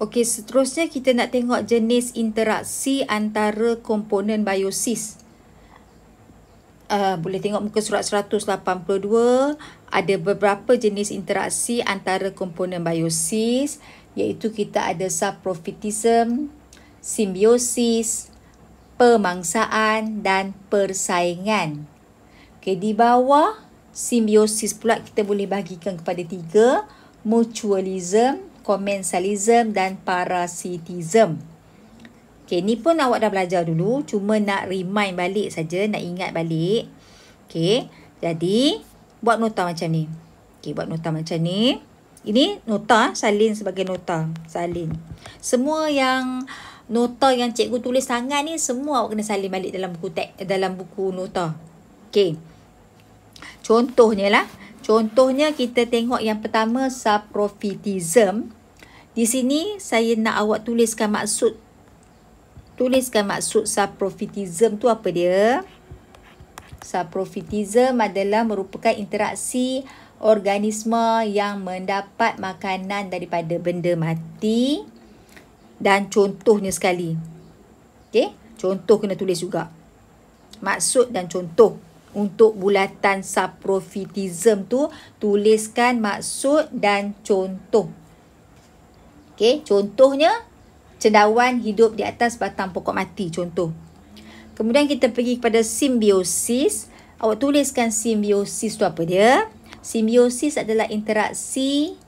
Okey, seterusnya kita nak tengok jenis interaksi antara komponen biosis. Boleh tengok muka surat 182, ada beberapa jenis interaksi antara komponen biosis, iaitu kita ada saprofitism, simbiosis, pemangsaan dan persaingan. Okey, di bawah simbiosis pula kita boleh bahagikan kepada 3, mutualism, commensalism dan parasitism. Okey, ni pun awak dah belajar dulu, cuma nak remind balik saja, nak ingat balik. Okey, jadi buat nota macam ni. Okey, buat nota macam ni. Ini nota, salin sebagai nota, salin. Semua yang nota yang cikgu tulis tangan ni semua awak kena salin balik dalam buku dalam buku nota. Okey. Contohnya lah, contohnya kita tengok yang pertama saprofitism. Di sini saya nak awak tuliskan maksud saprofitism tu apa dia. Saprofitism adalah merupakan interaksi organisma yang mendapat makanan daripada benda mati. Dan contohnya sekali. Okey, contoh kena tulis juga. Maksud dan contoh. Untuk bulatan saprofitism tu, tuliskan maksud dan contoh. Okey, contohnya cendawan hidup di atas batang pokok mati, contoh. Kemudian kita pergi kepada simbiosis. Awak tuliskan simbiosis tu apa dia? Simbiosis adalah interaksi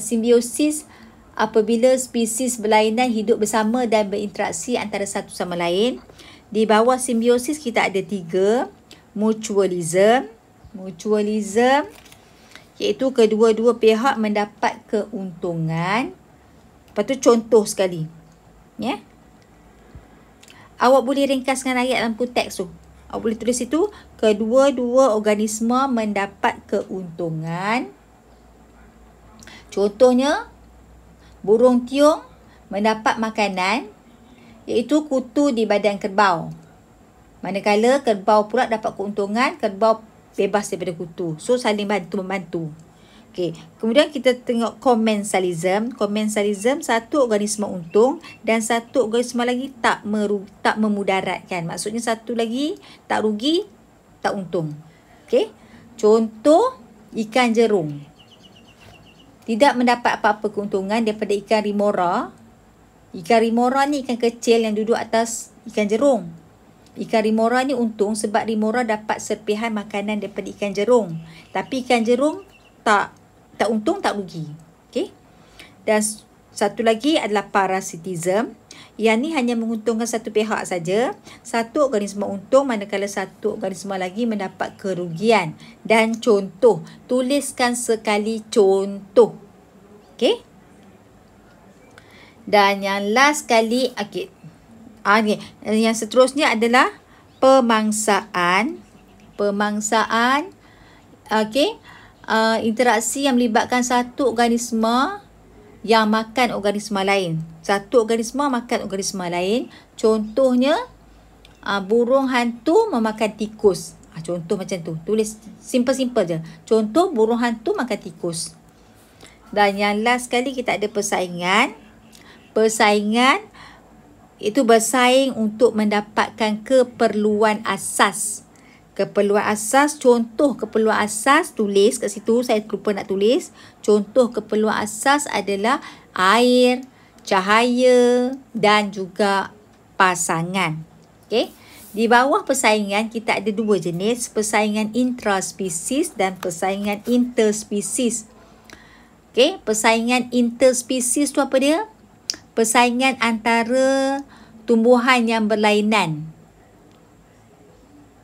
simbiosis apabila spesies berlainan hidup bersama dan berinteraksi antara satu sama lain. Di bawah simbiosis kita ada 3, mutualism. Mutualism iaitu kedua-dua pihak mendapat keuntungan. Lepas tu contoh sekali. Ya. Awak boleh ringkaskan ayat dalam buku teks tu. Awak boleh tulis itu, kedua-dua organisme mendapat keuntungan. Contohnya, burung tiung mendapat makanan, iaitu kutu di badan kerbau. Manakala kerbau pula dapat keuntungan, kerbau bebas daripada kutu. So, saling bantu-membantu. Okey. Kemudian kita tengok commensalism. Commensalism, satu organisme untung dan satu organisme lagi tak memudaratkan. Maksudnya satu lagi tak rugi, tak untung. Okey. Contoh, ikan jerung. Tidak mendapat apa-apa keuntungan daripada ikan remora. Ikan remora ni ikan kecil yang duduk atas ikan jerung. Ikan remora ni untung sebab remora dapat serpihan makanan daripada ikan jerung. Tapi ikan jerung tak untung, tak rugi. Okey. Dan satu lagi adalah parasitism. Yang ni hanya menguntungkan satu pihak saja. Satu organisme untung manakala satu organisme lagi mendapat kerugian. Dan contoh, tuliskan sekali contoh. Okey. Dan yang last kali, okey. Yang seterusnya adalah pemangsaan. Pemangsaan, okey, interaksi yang melibatkan satu organisme yang makan organisme lain. Satu organisme makan organisme lain. Contohnya, burung hantu memakan tikus. Contoh macam tu. Tulis simple-simple je. Contoh, burung hantu makan tikus. Dan yang last kali kita ada persaingan. Persaingan itu bersaing untuk mendapatkan keperluan asas. Keperluan asas, contoh keperluan asas, tulis kat situ, saya lupa nak tulis. Contoh keperluan asas adalah air, cahaya dan juga pasangan. Okey. Di bawah persaingan kita ada 2 jenis, persaingan intraspesies dan persaingan interspesies. Okey, persaingan interspesies tu apa dia? Persaingan antara tumbuhan yang berlainan.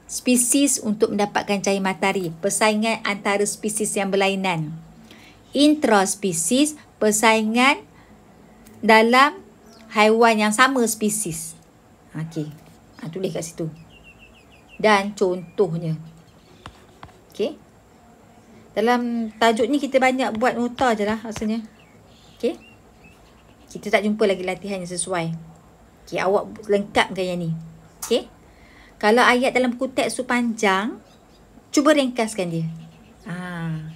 Spesies untuk mendapatkan cahaya matahari. Persaingan antara spesies yang berlainan. Intraspesies, persaingan dalam haiwan yang sama spesies. Okey. Tulis kat situ. Dan contohnya. Okey. Dalam tajuk ni kita banyak buat nota je lah rasanya. Okey. Kita tak jumpa lagi latihan yang sesuai. Okey, awak lengkapkan yang ni. Okey. Kalau ayat dalam buku teks tu panjang, cuba ringkaskan dia.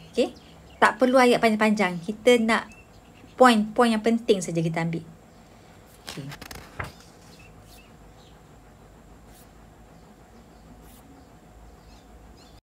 Okey. Tak perlu ayat panjang-panjang. Kita nak Poin yang penting saja kita ambil. Okay.